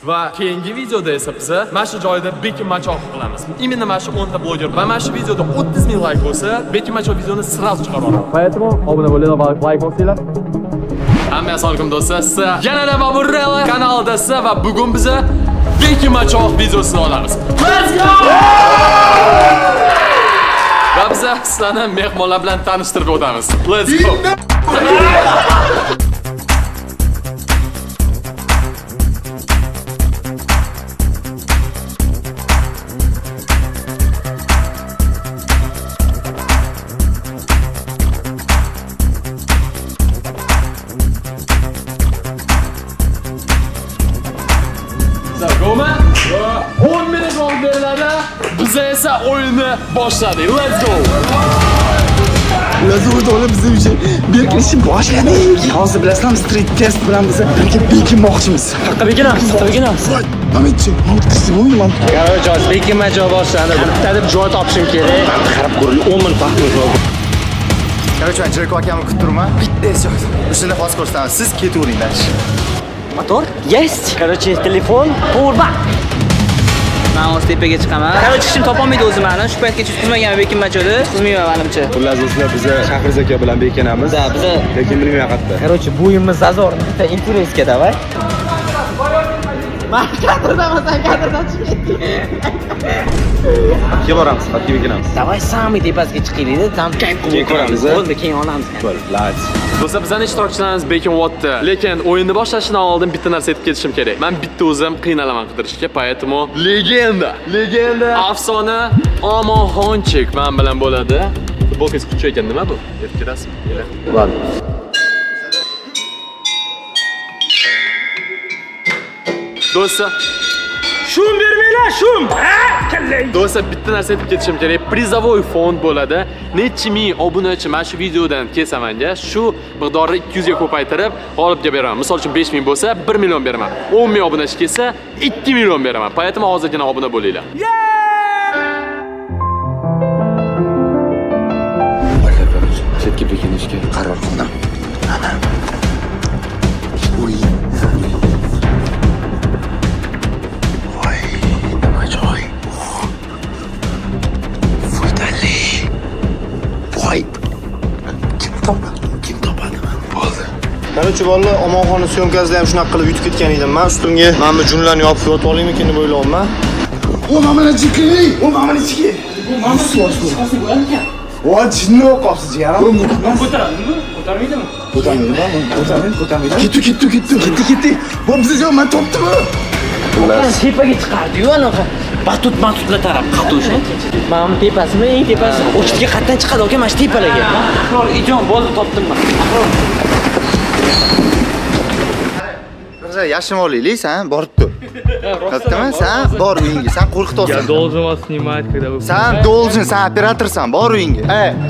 Va keyingi videoda esa biz mana shu joyda Bekim Machoq qilamiz. Именно mana shu 10 ta bloger va mana shu videoda 30 ming like bo'lsa, Bekim Machoq videoni sразу chiqarib oladi. Поэтому obuna bo'linglar va like bosinglar. Hamma assalomu do'stlar. Siz yanada Baburrella kanalidasiz va bugun biz Bekim Machoq videosini olamiz. Let's go! Va biz sizlarni mehmonlar bilan tanishtirib o'tamiz. Let's go! Goma 10 minut vaqt beriladi. Biz esa o'yinni boshladik. Let's go. Lazur to'g'ri bizim uchun berkishni boshladik. Hozir bilasizmi, street test bilan biz Bekim moqchimiz. Haqqa bekinamiz. Amitchi, moqchisi bo'lmayman. Короче, Bekim Machoq boshlandi. Bitta deb joy topishim kerak. Qarab ko'raylik, 10 minut vaqtimiz bor. Короче, men Jirko akamni kutib turman. Bitta yo'q. O'shanda hozir ko'rsataman. Siz ketaveringlar. Motor? Yes. Короче, telefon, powerbank. Men hozir tepaga chiqaman. Короче, chiqishim topolmaydi o'zi meni. Shu paytgacha tutmagan Bekim Machoqni. Tutmayman menimcha. Xullas do'stlar, biz Shahriz aka bilan bekinamiz. Da, biz lekin bilmayman qayerda. Короче, bo'yimiz zazor. Bitta interesga davay. Men kadrdaman, sen kadrdan chiqding. Kim boramiz? Qayerga bekinamiz? Davay, samый tepasiga chiqaylik-da. Tam Keyin ko'ramiz. Bo'ldi, keyin olamiz. Let's. Do'stlar, bizning ishtirokchilarimiz Bekim Wattda. Lekin o'yinni boshlashdan oldin bitta narsa aytib ketishim kerak. Men bitta o'zim qiynalaman qidirishga, поэтому legenda, afsona Omonxonchik men bilan bo'ladi. Futbolkasi kuchli ekan, nima bu? Aytib ketasizmi? Ладно. Do'stlar, Shum bermanglar, shum. Ha? Kallang. do'stlar, bitta narsa aytib ketishim kerak. Prizavoy fond bo'ladi. Necha ming obunachi mana shu videodan kelsa menga shu miqdorni 200 ga ko'paytirib g'olibga beraman. Misol uchun 5 ming bo'lsa 1 million beraman. 10 ming obunachi kelsa 2 million beraman. Поэтому hozirgina obuna bo'linglar. Chetga bekinishga Qaror qildim. Uy. Voy, nima joy. Foydali. Voy. Kim topadi mana bo'ldi. Qarchi bolalar, Omonxonni syomkasida ham shunaqa qilib yutib ketgan edim. Men ustimga mana bu jumlarni yopib yotib olaymikin deb o'ylayapman. O mamani chiki, o mamani chiki. Bu mamani so'rashdi. O jinni o'qibsiz yaram. Ko'taradimi? Ko'tarmaydimi? Ko'tarmaydi. Ketdi. Bu bizni men topdimi? Ular tepaga chiqardi-yu, anaqa batutlar taraf qatdi o'sha. Mana bu tepasimi, eng tepasi. O'chitga qatdan chiqadi, aka, mana shu tepalarga. Ahror, ijon bo'ldi, topdim men. Ahror. Qizlar, yashim olaylik, sen borib tur. Kattaman, sen bor uyingga, sen qo'rqityapsan. Я должен вас снимать, когда вы... Sen должен, sen operatorsan, bor uyingga.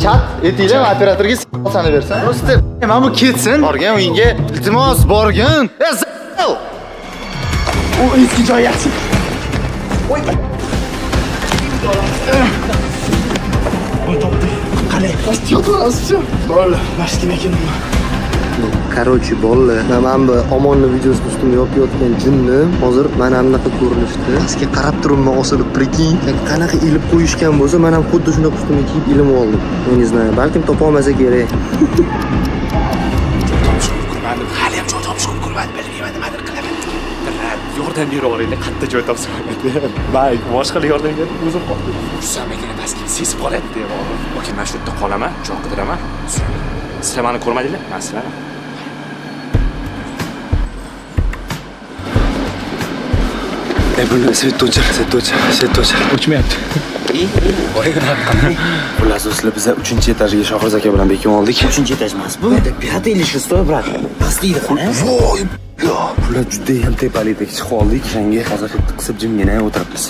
Chat etinglar, operatorga s***sani bersan. Просто mana bu ketsin, borgan uyingga. Iltimos, borgin. O eski joy yaxshi. Voy. Voy topdi. Qani, yo'qolasiz-ku. Bo'ldi, mashina ekan. Короче, bolalar, mana bu Omonni videosini ustimga yopib yotgan jinni hozir mana bunaqa ko'rinishdi. Sizga qarab turibman, osilib, prikin. Qanaqa ilib qo'yishgan bo'lsa, men ham xuddi shunaqa ustimga kiyib ilib oldim. Men не знаю, balkim topa olmasa kerak. Hali ham joy topishga ulgurmadi, bilmayman nimadir qilaman. Yordam bera olaylik, qayerda joy topsam edi. Bayk, boshqalar yordam berib o'zim qoldim. Tushsam ekan, sezib qoladi deb. Okey, men shu yerda qolaman, joy qidiraman. Sizlar meni ko'rmadinglar? Men sizlarni Buni svettochar. O'chmayapti. Xullas do'stlar, biz 3-etajga Shohriz aka bilan bekim oldik. 3-etaj emas bu. 5 или 6, brat. Pastida qana. Voy. Ular juda ham tepalikda chiqib oldik. Shanga hozir qisib jimgina o'tiribmiz.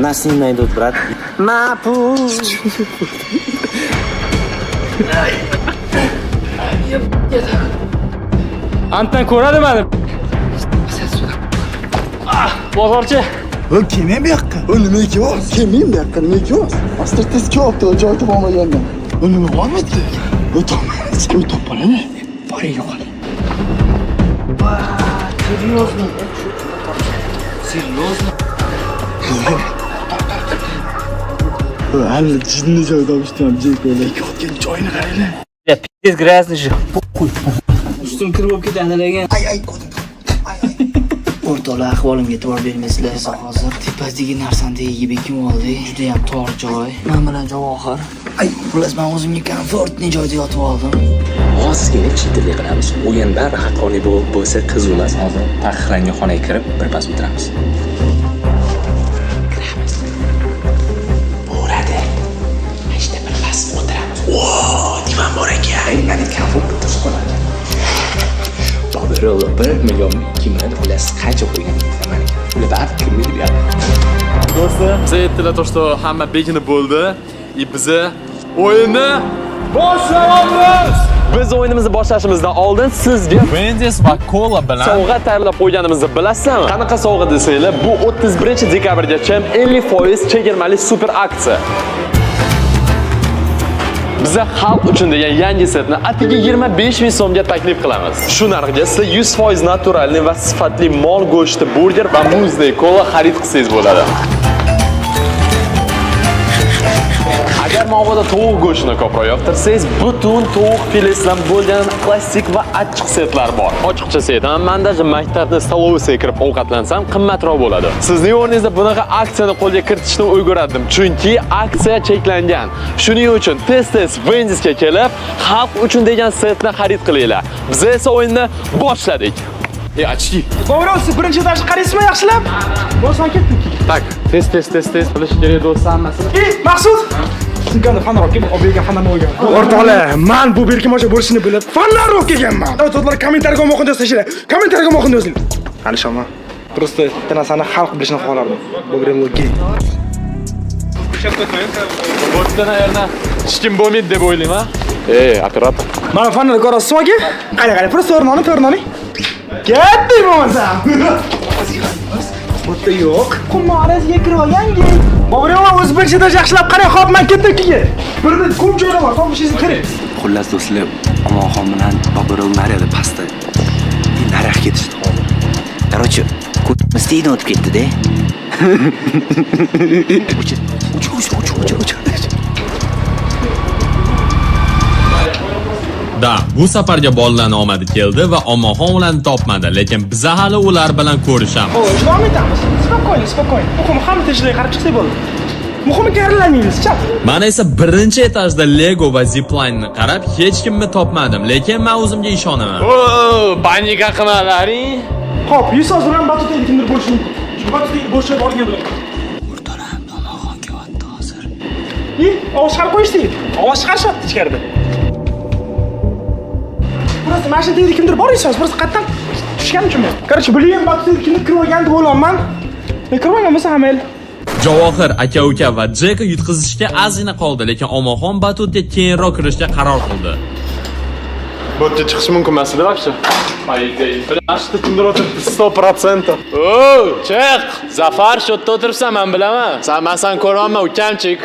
Нас снимают, брат. Мапу. Antdan ko'radi meni. Bozorchi. Oğlum kelmang bu yoqqa. O nima ekan? Kelmang bu yoqqa, nima ekan? Astir tez kelibdi, joy topolmagandan. O nima bo'lmaydi? Bu topoladi. Boring yo'qol. Serьезно. Серьезно? Hali jinni joy topishdim, Jeko, lekin o'tgan joyini qaranglar. Ya pиздец грязный же. Ustim kirib olib ketadi lekin. O'rtoqlar, ahvolimga e'tibor bermaysizlar. Hozir tepasidagi narsani yeb ekim oldik. Juda ham tor joy. Men bilan Javohir. Xullas men o'zimga komfortli joyda yotib oldim. Ozgina chetillik qilamiz. O'yinda haqqoniy bo'lsa qiz emas. Hozir taqiqlangan xonaga kirib birpas o'tiramiz. Kiramiz. Bo'ladi. Ishda birpas o'tiramiz. Divan bor ekan. Meni komfort o'tirib qoladi. Bobirov 1 million 2 million xullas qancha qo'ygan ekan. Ular baribir kirmaydi bu yerda. Do'stlar, biz aytdilar to, что hamma bekinib bo'ldi. Biza o'yinni boshlaymiz. Biz o'yinimizni boshlashimizdan oldin sizga Wendy's va Cola bilan sovg'a tayyorlab qo'yganimizni bilasizmi? Qanaqa sovg'a desanglar, bu 31-dekabrgacha 50% chegirmali super aksiya. Biza xalq uchun degan yangi setni atiga 25 ming so'mga taklif qilamiz. Shu narxga sizlar 100% naturalniy va sifatli mol go'shti burger va muzdek kola xarid qilsangiz bo'ladi. Agar mavzuda tovuq go'shtini ko'proq yoqtirsangiz, butun tovuq filesidan bo'lgan klassik va achchiq setlar bor. Ochiqchasi aytaman, manda maktabni stolovsiga kirib ovqatlansam qimmatroq bo'ladi. Sizning o'rningizda bunaqa aksiyani qo'lga kiritishni o'ylardim, chunki aksiya cheklangan. Shuning uchun tez-tez Wendy'sga kelib, xalq uchun degan setni xarid qilinglar. Biz esa o'yinni boshladik. Ochki. Bobirov, siz birinchi etajni qaraysizmi yaxshilab? Bo'lsa ketdik. Tak, tez qilish kerak do'stlar hammasini. Maqsud, sizga fanlar olib kelib, obyegan fanlarni olgan. O'rtoqlar, men bu berkimocha bo'lishini bilib, fanlarni olib kelganman. O'rtoqlar, kommentariyga omoqni yozinglar. Kommentariyga omoqni yozinglar. Alishoma. Просто bitta narsani xalq bilishini xohlardim. Bobirov gay. Bo'tdan ayarna hech kim bo'lmaydi deb o'ylayman. Operator. Mana fanlarni ko'rasizmi aka? Qara, просто o'rnoni. Ketdik bo'lmasa. O'tda yo'q. Qumorasiga kirib olgan-ki. Bobirov, o'zbekchada yaxshilab qarang, xo'p, men ketdim keyin. Birda ko'p joylar bor, topishingiz kerak. Xullas do'stlar, Omonxon bilan Bobirov nariyada pastda. Nariyoq ketishdi hozir. Короче, Mistiyni o'tib ketdi-da. Uch. Da, bu safarga bolalarning omadi keldi va Omonxon ularni topmadi, lekin biz hali ular bilan ko'rishamiz. Xo'sh, davom etamiz. Spokойно. Muhimi hamma tinchlikka qarab chiqsak bo'ldi. Muhimi garilanmaymiz, chat. Men esa birinchi etajda Lego va Zipline ni qarab hech kimni topmadim, lekin men o'zimga ishonaman. Panika qilmalaring. Xo'p, 100 so'z bilan batutda kimdir bo'lishi mumkin. Shu batutda bo'shab borgan bilan. O'rtoqlar, Omonxon kelyapti hozir. Ovoz chiqarib qo'yishdi. Ovoz chiqarishyapti ichkarida. Burası mashinada kimdir bor esa, burası qatdan tushgan uchunmi? Короче, bilmayman, batutda kimdir kirib olgan deb o'ylayman. Kirib olgan bo'lsa ham mayli. Javohir aka-uka va Jeka yutqizishga ozgina qoldi, lekin Omonxon batutga keyinroq kirishga qaror qildi. Bo'tga chiqish mumkin emasdi вообще. Haydi, flashda kimdir o'tiribdi 100%. Chiq! Zafar shu yerda o'tiribsan, men bilaman. Sen ko'rolma, ukamchik.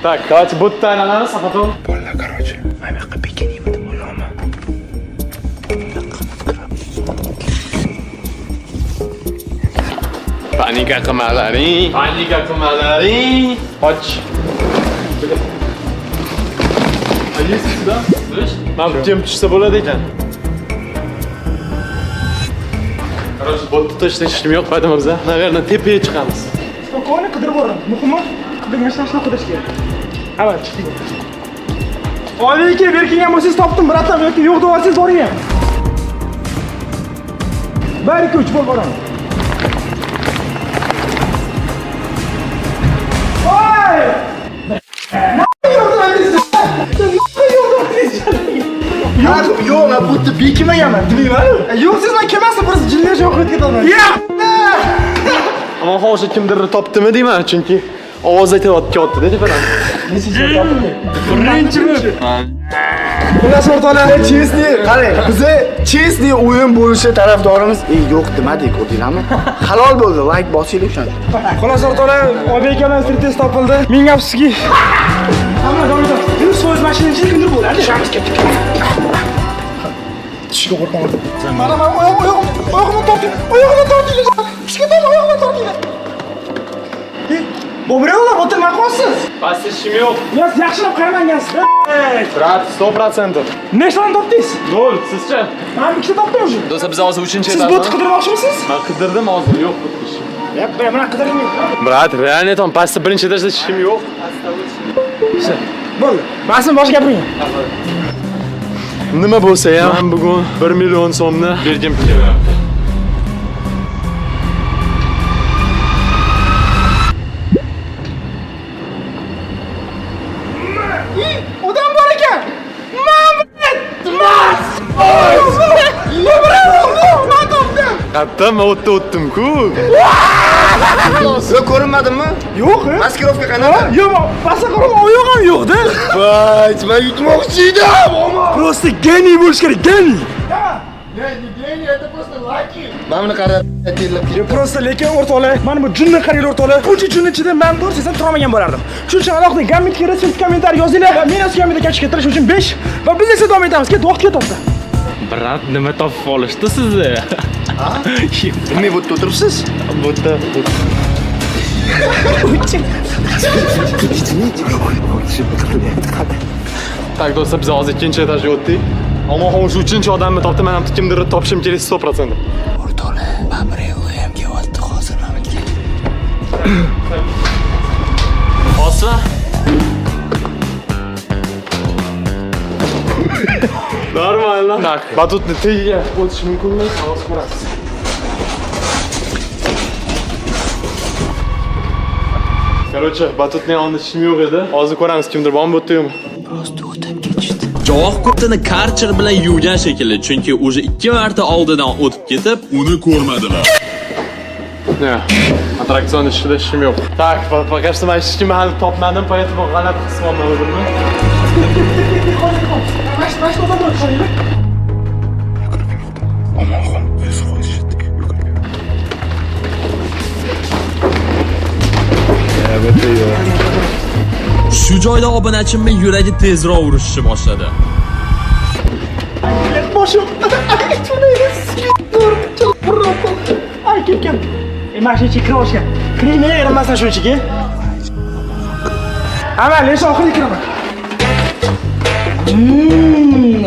Так, давайте будто aylanamiz, Safaton. Bolalar, короче, men bu yoqqa bekinaymi deb o'ylayman. Panika qilmalaring. Och. Ayesizda? Bilish? Men kim tushsa bo'ladi ekan. Qaror, bo'tni tashlashga hech kim yo'q, paydami biz? Naverna tepaga chiqamiz. Spokойно qidirib boraman. Muhimi, qidirgan narsani qidirish kerak. Avval chiqdik. Oydiki, berkingan bo'lsangiz topdim, bratlar, yoki yo'q deb olsangiz boring ham. 1 2 3 bo'lib boraman. Voy! Yo'q, men bu yerda bekimaganman, bilmayman. Yo'q, siz men kelmasdan bir jinlar yo'qib ketaman. Ammo hozir kimdir topdimi deyman, chunki ovoz aytayotgan dedi falan. Nechinchi topdingiz? Birinchimi? Xullas o'rtoqlar, chestni qarang. Biz chestni o'yin bo'lishi tarafdorimiz. Yo'q demadik, o'tinglarmi? Halol bo'ldi, like bosinglar o'shanda. Xullas o'rtoqlar, Oybek bilan tez topildi. Ming afsuski. Hamma davom etamiz. Bu so'z mashinasi kimdir bo'ladi. Shamiz ketdik. ishga qo'rqaman. Mana oyog'imni torting. Oyog'imni tortinglar. Ishga oyog'imni tortinglar. Bo'brelar o'tirmay qolsiz. Pastda ishim yo'q. Yo'q, yaxshilab qaymangansiz. Brat, 100%. Nechtani topdingiz? 0, sizcha? Men ikkita topdim o'zi. Do'stlar, biz hozir 3-chi Siz bot qidirmoqchimisiz? Men qidirdim hozir, yo'q bu ishim. Yo'q, men qidirmayman. Brat, reально aytaman, pastda birinchi etajda ishim yo'q. Bo'ldi. Men sizni boshqa gapiring. Nima bo'lsa ham, men bugun 1 million so'mni bergim kelyapti. Odam bor ekan. Hatto men o'tdim-ku. Siz ko'rinmadimmi? Yo'q. Maskirovka qanaqa? Yo'q, pastga qarab oyog'im yo'q-da. Voy, men yutmoqchi edim. Просто geniy bo'lish kerak, geniy. Mana buni qarab, aytinglar. Просто lekin o'rtoqlar, mana bu junni qaranglar o'rtoqlar. Buncha junni ichida men 480 turolmagan bo'lardim. Shuning uchun alohida gammitga retsept kommentariy yozinglar. Meni gammita kashf etirish uchun 5 va biz esa davom etamiz. Ket, vaqt ketyapti. Brat, nima topib olishdi sizni? Nima bu o'tiribsiz? Bo'ta. Tak, do'stlar, biz hozir 2-chi etajga o'tdik. Ammo hozir 3-chi odamni topdim, men ham kimdir topishim kerak 100%. O'rtoqlar, Babrev ham kelyapti hozir mamlakat. Hozir Нормально. Так, батутni tagiga o'tish mumkinmi? Hozir ko'ramiz. Короче, batutni yonida ishim yo'q edi. Hozir ko'ramiz kimdir bormi bu yerda yo'qmi. Просто o'tib ketishdi. Javob ko'ptini karcher bilan yuvgan shekilli, chunki уже 2 marta oldidan o'tib ketib, uni ko'rmadilar. Ne? Attraksion ishida ishim yo'q. Tak, пока что men hech kimni hali topmadim, поэтому g'alati his qilyapman o'zimni. Baş odam bor qaranglar. Shu joyda obunachimning yuragi tezroq urishni boshladi. Boshim. Ay ketgan. Mashina ichiga kirib olishgan. Kirmay yaramasdan shu ichiga. Amal, lesh oxirga kiraman.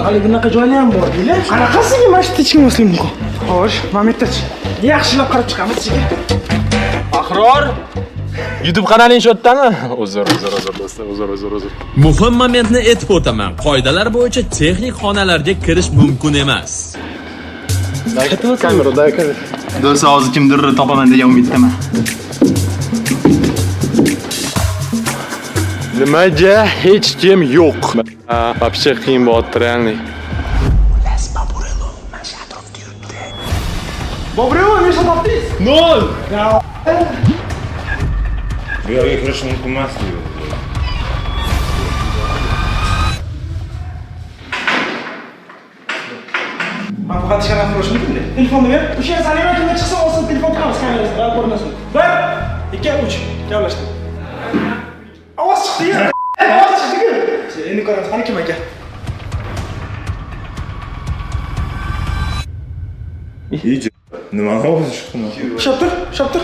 Hali bunaqa joylar ham bor, deylar. Qanaqasiga mashina ichiga kirmaslik mumkin? Xo'sh, momentdachi. Yaxshilab qarab chiqamiz ichiga. Ahror. YouTube kanaling shu yerdami? Uzr do'stlar, uzr. Muhim momentni aytib o'taman. Qoidalar bo'yicha texnik xonalarga kirish mumkin emas. Kamerada kamera. Do'stlar, hozir kimdir topaman degan umiddaman. Nimaga hech kim yo'q? Вообще qiyin bo'lyapti, реальный. Las Baburelo mana shu atrofda yuribdi. Bobreva, nechta topdingiz? 0. Bu yerga kirish mumkin emas. Men faqat ishga qilish mumkin. Telefonni ber. O'sha salima kimga chiqsa olsin, telefon chiqamiz kamerasiga, qarab ko'rmasin. 1, 2, 3. Gaplashdik. Ovoz chiqdi-ya. Ovoz chiqdi-ku. Endi ko'ramiz, qani kim ekan? Iyice. Nima ovoz chiqdi? Shaptir.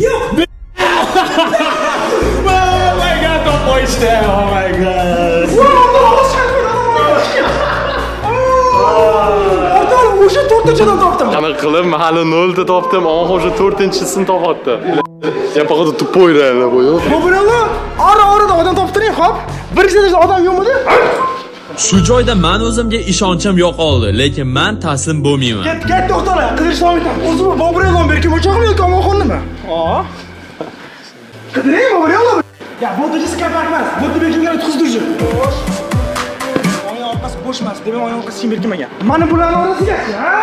Yo'q. Oh my god, top qo'yishdi. Oh my god. O'sha 4-chidan topdim. Qanaqa qilib hali 0 ta topdim, ammo hozir 4-chisini topyapti. Я походу тупой реально bo'yo. Bu bilan ora-orada odam toptiring, xo'p? Birinchida odam yo'qmidi? Shu joyda men o'zimga ishonchim yo'qoldi, lekin men taslim bo'lmayman. Ket, to'xtala, qidirish davom etamiz. O'zi bu Bobrelon berki o'choqmi yoki omonxonnimi? Qidiring Bobrelon. Ya, bu dejisi kapak emas. Bu bekinga o'tkazdirchi. Xo'sh. Oyoq orqasi bo'sh emas. Demak, oyoq orqasi kim berkimagan. Mana bularning orasiga, ha?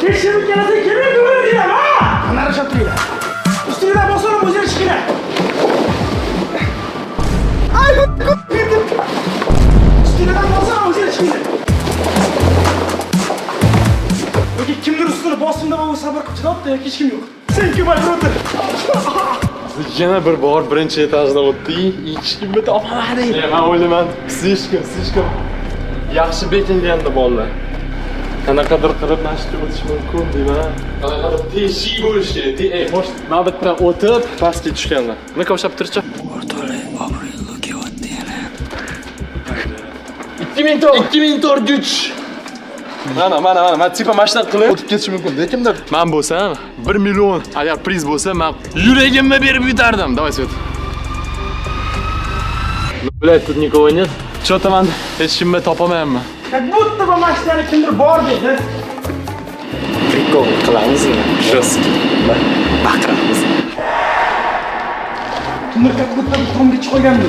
Tekshirib kelasa kerak bo'ladi, ha? Qanday shaptiringlar? Ustiga bosib o'zing chiqinglar. Ay, ustiga bosib o'zing chiqinglar. Yoki kimdir ustini bosimda bu sabr qilib chidabdi, yoki hech kim yo'q. Sen kim o'tir? Yana bir bor birinchi etajda o'tdik, hech kimni topmadik. Men o'ylayman, слишком. yaxshi bekinganda bolalar. Qanaqadir qilib mashqqa o'tish mumkin deyman. Qanaqadir teshiy bo'lish kerak. Ey, bosh navbatdan o'tib pastga tushganlar. Nima ko'rsatib turchi? O'rtoqlar, obro'li kelyapti yana. 2403. Mana, tipa mashina qilib O'tib ketish mumkin. Kimdir? men bo'lsam 1 million agar priz bo'lsa, men yuragimni berib yutardim. Давай, Свет. Блядь, тут никого нет. Что-то man hech kimni topamayapman. Как будто bu mashinani kimdir bor dedi. Prikol qilamizmi? Жестко. Baqiramiz. Kimdir как будто tomga chiqib qolgandi.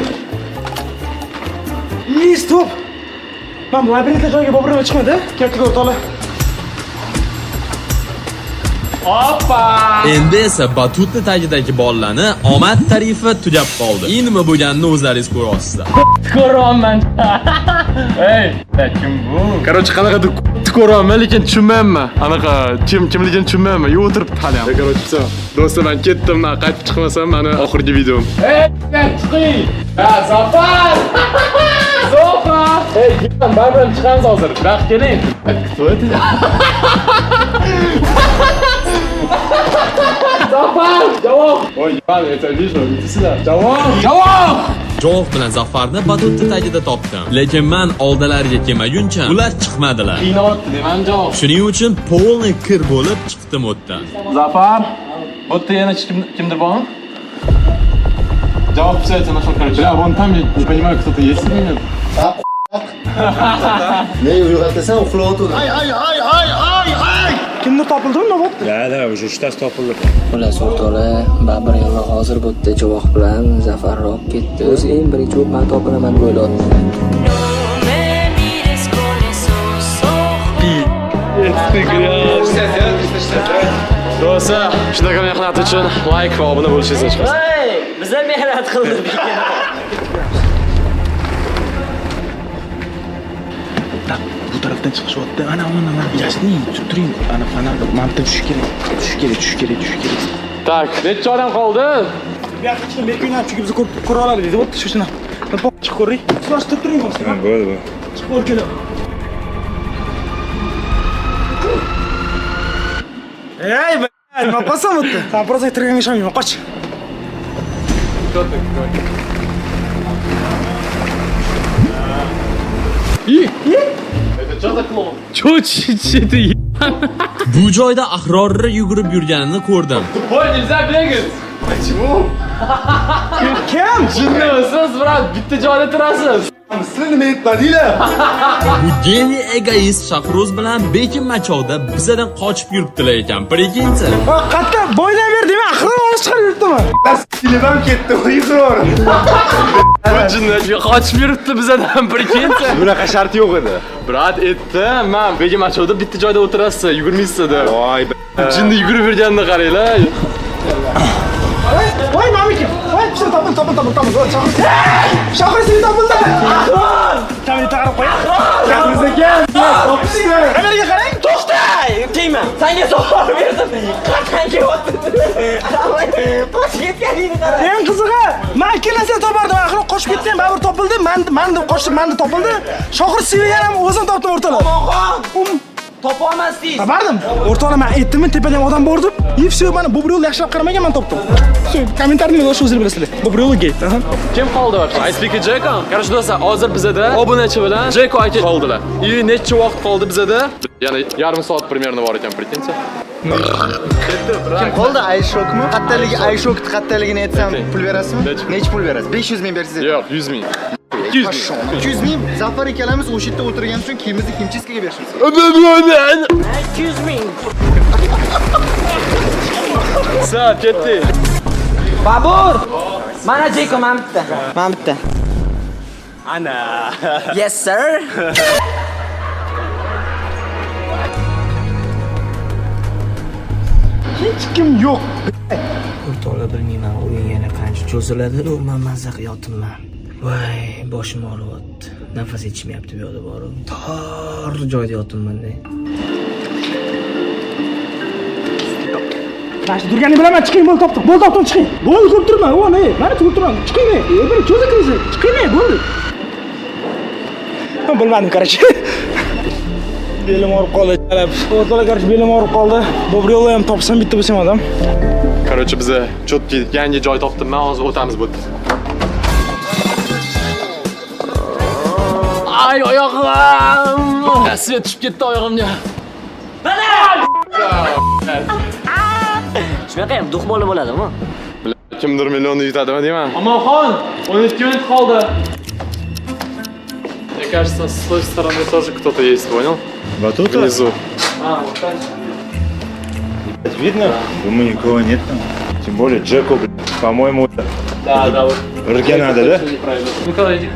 Stop. Men labirintli joyga borib chiqmadi. Ketdik o'rtoqlar. Hoppa! Endi esa batutni tagidagi bolalarni omad tarifi tugab qoldi. Endi nima bo'lganini o'zlaringiz ko'rasizlar. Ko'raman. Ey, kim bu? Короче, qanaqadir ko'raman, lekin tushunmayapman. Anaqa kimligini tushunmayapman. Yo'q o'tiribdi hali ham. Короче, все. Do'stlar, men ketdim, men qaytib chiqmasam, meni oxirgi videom. Ey, chiqing. Ha, Zafar! Zafar! Ey, gitdan baribir chiqamiz hozir. Vaqt keling. Кто это? Zafar! Javob! Oy, man, это вижу, иди сюда. Javob! Javob bilan Zafarni batutni tagida topdim. Lekin men oldilariga kelmaguncha ular chiqmadilar. Qiynayapti, deyman javob. Shuning uchun polni kir bo'lib chiqdim o'tdan. Zafar, bu yerda yana kimdir bormi? Javob писается нашел, короче. Бля, вон там, я не понимаю, кто-то есть или нет? Ne uyg'otasan uxlayotdi. Kimdir topildimi, nima bo'ldi? Xullas o'rtoqlar, Babir yana hozir bu yerda javob bilan zafarroq ketdi. O'zi eng birinchi bo'lib men topilaman deb o'ylayapman. Do'stlar, shunaqa mehnat uchun like va obuna bo'lishingizni chiqaring. Hey, biz ham mehnat qildik. Bu tarafdan chiqishyapti. Ana yashning, turing. Ana fanar mamta tushish kerak. Tak, necha odam qoldi? Bu yoqqa chiqib, berkinglar, chunki biz ko'ra oladi dedi. Bo'pti, shushina. Chiqib ko'ring. Surashtirib turing bo'lsa. Bo'ldi. Chiqib o'rkelar. Ey, nima qilsam o'tdi? Sen просто turganga ishonmayman, qoch. Bu joyda ahrorri yugurib yurganini ko'rdim. Voy, nельзя бегать. Почему? Kim? Jinnisiz, brat, bitta joyda turasiz. Siz nima aytmadinglar? Bu geniy egoist Shahroz bilan Bekim Machovda bizdan qochib yuribdilar ekan. Prekinchi. Qatta boydan berdimi? Axir olib chiqarib yuribdimi? Silimam ketdi, iqror. Bu jinnatga qochib yuribdi bizdan, prekinchi. Bunaqa shart yo'q edi. Brat, aytdim, men Bekim Machovda bitta joyda o'tirasiz, yugurmaysiz deb. Voy, Jinni yugurib yurganini qaranglar. Voy, mamiki. Voy, topil. Shahar seni topildi. Kamera taqirib qo'y. Gapingiz ekan. Topishdi. Kameraga qarang. To'xta! Deyman. Senga savol berdim. Qatdan kelyapti. Qochib ketganingni qara. Eng qizig'i, men ikki narsa topardim. Axir qochib ketgan, baribir topildi. Men deb qochdim, menda topildi. Shohir Sevigan ham o'zim topdim o'rtalar. Topa olmasdingiz. Tabardim. O'rtoqlar, men aytdim, tepadan odam bor deb. И все, mana bu bir yo'l yaxshilab qaramagan, men topdim. Shu kommentariyni o'sha o'zinglar bilasizlar. Bu bir yo'l gate. Kim qoldi вообще? I speak Jeko. Короче, do'stlar, hozir bizada obunachi bilan Jeko aka qoldilar. И necha vaqt qoldi bizada? Yana yarim soat примерно bor ekan, prekinchi. Kim qoldi? Ayshokmi? Qattaligini aytsam pul berasizmi? Necha pul berasiz? 500 ming bersangiz. Yo'q, 100 ming. 200 ming. Zafar ikkalamiz o'sha yerda o'tirgan uchun kiyimizni kimchiskaga berishimiz. 200 ming. Sat, ketdi. Babur! Mana Jeko, men bitta. Ana. Yes, sir. Hech kim yo'q. O'rtoqlar, bilmayman, o'yin yana qancha cho'ziladi, men mazza qilyapman. Voy, boshim og'riyapti. Nafas yetishmayapti bu yoqda borib. Tor joyda yotibman-da. Mana turganini bilaman, chiqing, bo'ldi topdim, chiqing. Bo'ldi, ko'rib turman. O, ne? Mana turib turman. Chiqing. Bir cho'za kirasiz. Chiqing, bo'ldi. Bilmadim, короче. Belim og'rib qoldi. O'rtalar, короче, belim og'rib qoldi. Добрый yo'lni ham topsam bitta bo'lsam odam. Короче, biza chotki yangi joy topdim. Men hozir o'tamiz bu yerda. Ay oyog'im! Svet tushib ketdi oyog'imga. Shunaqa ham duh bola bo'ladimi? Kimdir millionni yutadimi deyman. Amonxon, 12 minut qoldi. Мне кажется, с той стороны тоже кто-то есть, понял? Вот тут? Внизу. Вот так. Видно? Думаю, никого нет там. Тем более Джеку, по-моему, Да, вот. руке надо, да? Николай, иди.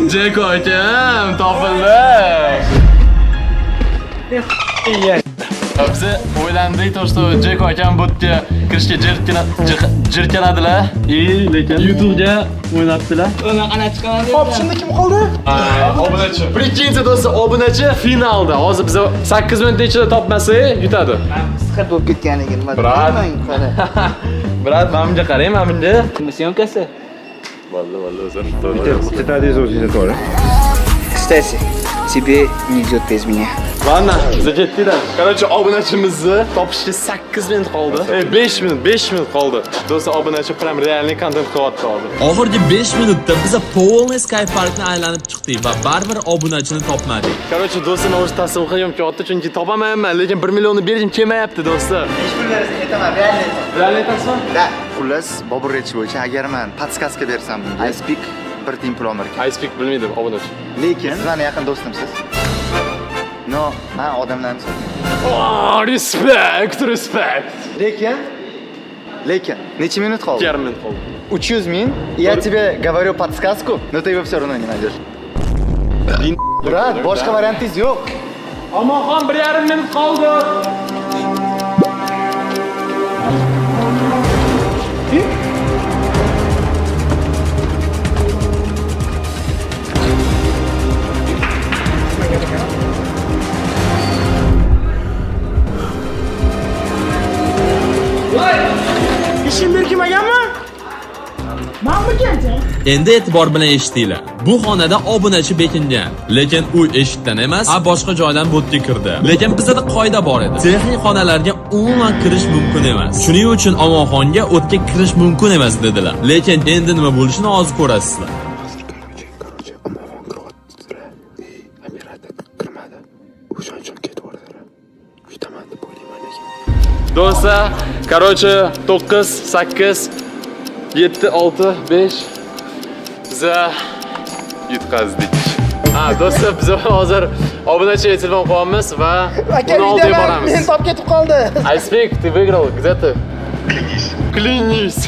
Jeko akam topildi. Bizi o'ylandik, то что Jeko akam bu yerga kirishga jirkanadilar. Lekin YouTube'ga o'ynabdilar. Ana chiqadi. Hop, shunda kim qoldi? Obunachi. Прикиньте, do'stlar, obunachi finalda. Hozir biz 8 minut ichida topmasak, yutadi. Sihat bo'lib ketganiga nima Brat. qara. Brat, mana bunga qarang, mana bunga. Syomkasi. Vallahi o'zim. Это адресовый. Кстати, тебе не идет без меня. Ладно, biza ketdik-da. Короче, obunachimizni topishga 8 minut qoldi. 5 minut qoldi. Do'stlar, obunachi prям реальный kontent qilyapti hozir. Oxirgi 5 minutda biz polniy Sky Parkni aylanib chiqdik va baribir obunachini topmadik. Короче, do'stlar, o'z tasavvurim qilyapti, chunki topamayapman, lekin 1 millionni berishim kelmayapti, do'stlar. Aytaman, реальный. Реальный aytasizmi? Da, xullas, Bobur Rech bo'yicha agar men podskaska bersam bunga Ice Peak bir tiyin pul olmar ekan. Ice Peak bilmaydim, obunachi. Lekin sizlarni yaqin do'stimsiz. No, men odamlarni Oh, respect. Lekin necha minut qoldi? 1 minut qoldi. 300 000. Я тебе говорю подсказку, но ты его все равно не найдешь. Brat, boshqa variantingiz yo'q. Amonxon, 1,5 minut qoldi. Ishim berkimaganmi? Menmikan? Endi e'tibor bilan eshitinglar. Bu xonada obunachi bekingan, lekin u eshikdan emas, boshqa joydan bo'tga kirdi. Lekin bizda qoida bor edi. Texnik xonalarga umuman kirish mumkin emas. Shuning uchun Omonxonga o'tga kirish mumkin emas dedilar. Lekin endi nima bo'lishini hozir ko'rasizlar. Do'stlar, короче, 9, 8, 7, 6, 5 biza yutqazdik. Do'stlar, biz hozir obunachiga telefon qo'yamiz va uni oldiga boramiz. Men top ketib qoldi. Ice Peak, ты выиграл. Где ты? Клянись.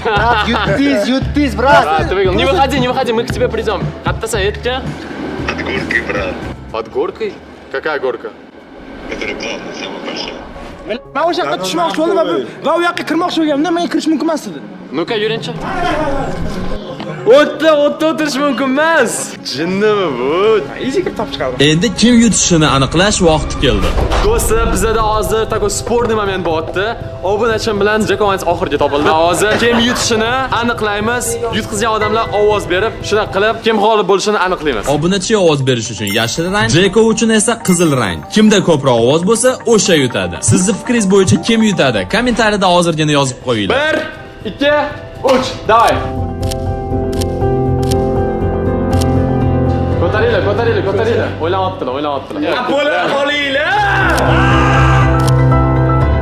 Yutdingiz, brat. Ты выиграл. Не выходи, мы к тебе придем. Qayerdasan, aytga? Под горкой, брат. Под горкой? Какая горка? Которая главная, самая большая. Men o'sha yoqqa tushmoqchi bo'ldim va u yoqqa kirmoqchi bo'lganimda menga kirish mumkin emas edi. Ну-ка, yuring-chi. O'tda o'tirish mumkin emas. Jinnimi bu? Easy kirib topib chiqardim. Endi kim yutishini aniqlash vaqti keldi. Do'stlar, bizda hozir такой спорный moment bo'lyapti. Obunachim bilan Jekovans oxirgi topildi. Hozir kim yutishini aniqlaymiz. Yutqizgan odamlar ovoz berib, shuna qilib kim g'olib bo'lishini aniqlaymiz. Obunachiga ovoz berish uchun yashil rang, Jeko uchun esa qizil rang. Kimda ko'proq ovoz bo'lsa, o'sha yutadi. Sizning fikringiz bo'yicha kim yutadi? Kommentariyada hozirgina yozib qo'yinglar. 1, 2, 3, давай. Ko'taringlar. O'ylayaptilar. Bo'la qolinglar.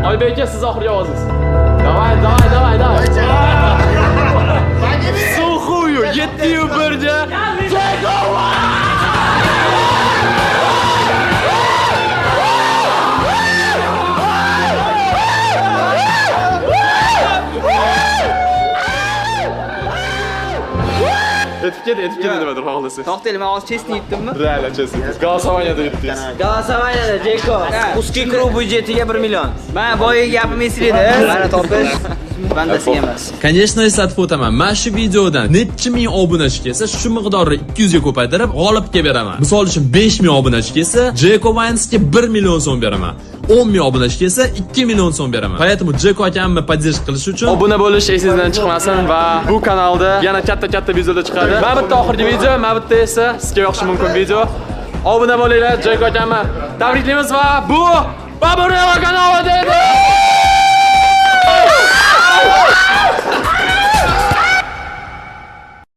Oybek aka, siz oxirgi ovozingiz. Давай. Сухую, 7-1-ga. Yetib ket nimadir xohlasangiz. To'xtaylik, men hozir chestni yutdimmi? Reально честно. Голосованияda yutdingiz. Голосованияda Jeko. Узкий kruг byudjetiga 1 million. Men boyiga gapim eslaydi. Mana topish bandasiga emas. Конечно, eslatib o'taman. Mana shu videodan necha ming obunachi kelsa, shu miqdorni 200 ga ko'paytirib g'olibga beraman. Misol uchun 5000 obunachi kelsa, Jeko Vinesga 1 million so'm beraman. 10 ming obunachi kelsa 2 million so'm beraman. Поэтому Jeko akamni podдержка qilish uchun Obuna bo'lish esingizdan chiqmasin va bu kanalda yana katta videolar chiqadi. Mana bitta oxirgi video, mana bitta esa sizga yoqishi mumkin video. Obuna bo'linglar, Jeko akamni tabriklaymiz va bu Babureva kanali dedi.